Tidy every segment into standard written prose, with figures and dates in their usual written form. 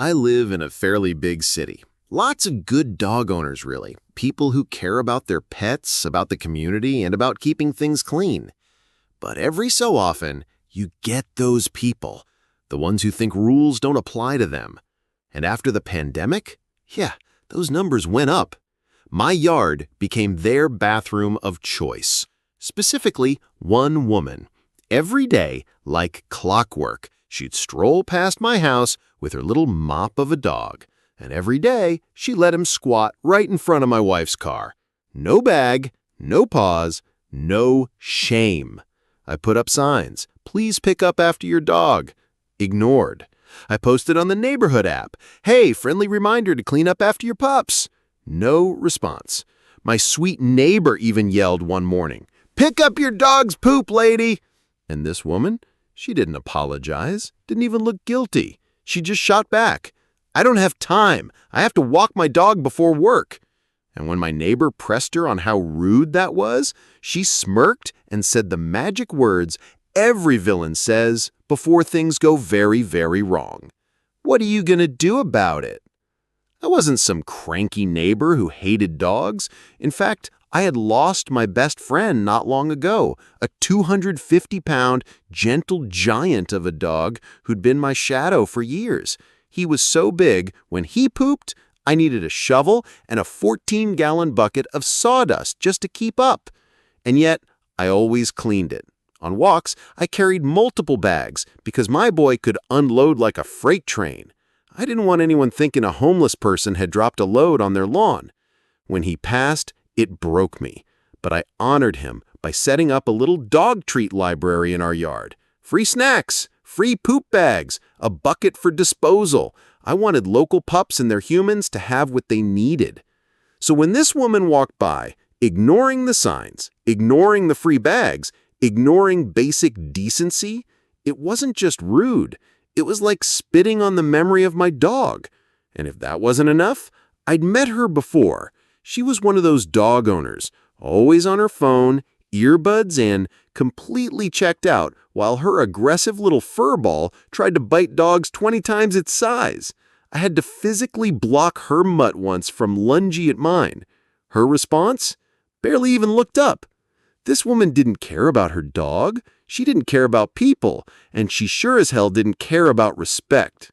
I live in a fairly big city. Lots of good dog owners, really. People who care about their pets, about the community, and about keeping things clean. But every so often, you get those people, the ones who think rules don't apply to them. And after the pandemic, those numbers went up. My yard became their bathroom of choice. Specifically, one woman. Every day, like clockwork, she'd stroll past my house with her little mop of a dog. And every day, she let him squat right in front of my wife's car. No bag, no paws, no shame. I put up signs, please pick up after your dog. Ignored. I posted on the neighborhood app, hey, friendly reminder to clean up after your pups. No response. My sweet neighbor even yelled one morning, pick up your dog's poop, lady. And this woman, she didn't apologize, didn't even look guilty. She just shot back. I don't have time. I have to walk my dog before work. And when my neighbor pressed her on how rude that was, she smirked and said the magic words every villain says before things go very, very wrong. What are you going to do about it? I wasn't some cranky neighbor who hated dogs. In fact, I had lost my best friend not long ago, a 250-pound, gentle giant of a dog who'd been my shadow for years. He was so big, when he pooped, I needed a shovel and a 14-gallon bucket of sawdust just to keep up. And yet, I always cleaned it. On walks, I carried multiple bags because my boy could unload like a freight train. I didn't want anyone thinking a homeless person had dropped a load on their lawn. When he passed, it broke me, but I honored him by setting up a little dog treat library in our yard. Free snacks, free poop bags, a bucket for disposal. I wanted local pups and their humans to have what they needed. So when this woman walked by, ignoring the signs, ignoring the free bags, ignoring basic decency, it wasn't just rude. It was like spitting on the memory of my dog. And if that wasn't enough, I'd met her before. She was one of those dog owners, always on her phone, earbuds in, completely checked out, while her aggressive little furball tried to bite dogs 20 times its size. I had to physically block her mutt once from lunging at mine. Her response? Barely even looked up. This woman didn't care about her dog, she didn't care about people, and she sure as hell didn't care about respect.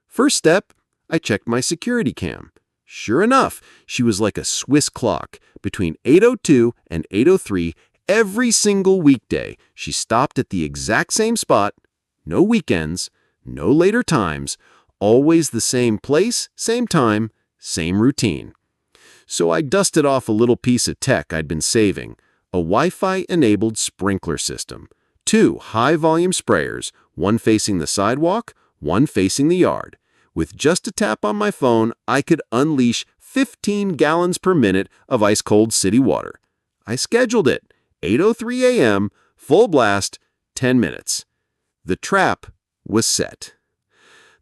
First step, I checked my security cam. Sure enough, she was like a Swiss clock. Between 8:02 and 8:03, every single weekday, she stopped at the exact same spot, no weekends, no later times, always the same place, same time, same routine. So I dusted off a little piece of tech I'd been saving, a Wi-Fi-enabled sprinkler system, 2 high-volume sprayers, one facing the sidewalk, one facing the yard. With just a tap on my phone, I could unleash 15 gallons per minute of ice-cold city water. I scheduled it, 8:03 a.m., full blast, 10 minutes. The trap was set.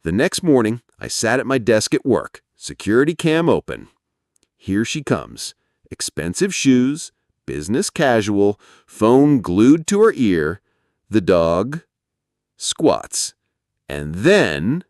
The next morning, I sat at my desk at work, security cam open. Here she comes. Expensive shoes, business casual, phone glued to her ear. The dog squats. And then,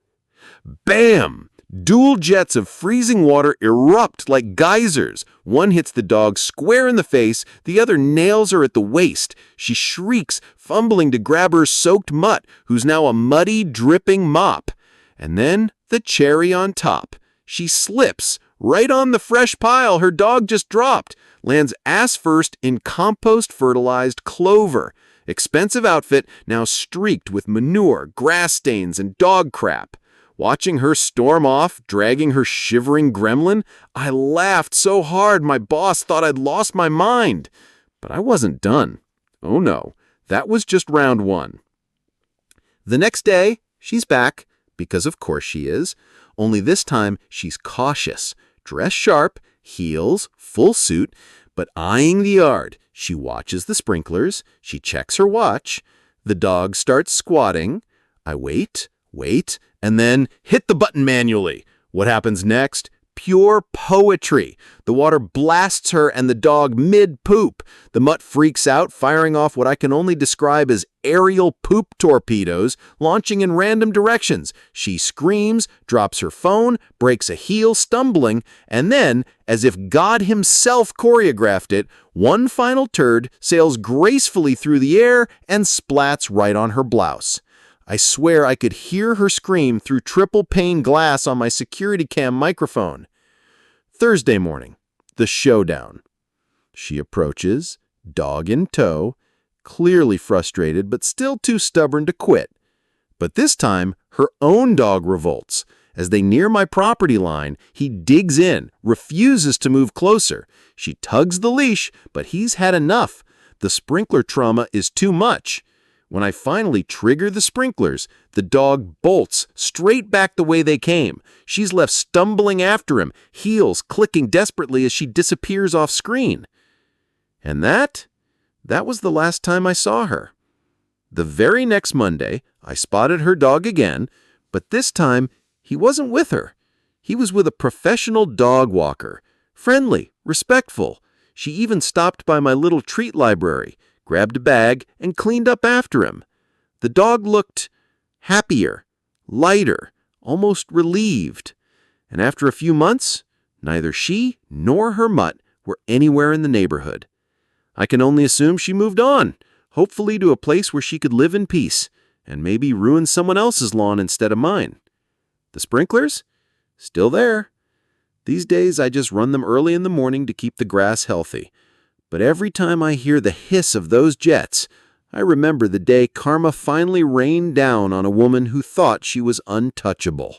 bam! Dual jets of freezing water erupt like geysers. One hits the dog square in the face, the other nails her at the waist. She shrieks, fumbling to grab her soaked mutt, who's now a muddy, dripping mop. And then the cherry on top. She slips right on the fresh pile her dog just dropped, lands ass first in compost-fertilized clover. Expensive outfit now streaked with manure, grass stains, and dog crap. Watching her storm off, dragging her shivering gremlin, I laughed so hard my boss thought I'd lost my mind. But I wasn't done. Oh no, that was just round one. The next day, she's back, because of course she is, only this time she's cautious, dressed sharp, heels, full suit, but eyeing the yard. She watches the sprinklers, she checks her watch, the dog starts squatting. I wait, and then hit the button manually. What happens next? pure poetry. The water blasts her and the dog mid-poop. The mutt freaks out, firing off what I can only describe as aerial poop torpedoes, launching in random directions. She screams, drops her phone, breaks a heel, stumbling, and then, as if God himself choreographed it, one final turd sails gracefully through the air and splats right on her blouse. I swear I could hear her scream through triple-pane glass on my security cam microphone. Thursday morning, the showdown. She approaches, dog in tow, clearly frustrated but still too stubborn to quit. But this time, her own dog revolts. As they near my property line, he digs in, refuses to move closer. She tugs the leash, but he's had enough. The sprinkler trauma is too much. When I finally trigger the sprinklers, the dog bolts straight back the way they came. She's left stumbling after him, heels clicking desperately as she disappears off screen. And that was the last time I saw her. The very next Monday, I spotted her dog again, but this time he wasn't with her. He was with a professional dog walker, friendly, respectful. She even stopped by my little treat library, grabbed a bag, and cleaned up after him. The dog looked happier, lighter, almost relieved. And after a few months, neither she nor her mutt were anywhere in the neighborhood. I can only assume she moved on, hopefully to a place where she could live in peace, and maybe ruin someone else's lawn instead of mine. The sprinklers? Still there. These days I just run them early in the morning to keep the grass healthy. But every time I hear the hiss of those jets, I remember the day karma finally rained down on a woman who thought she was untouchable.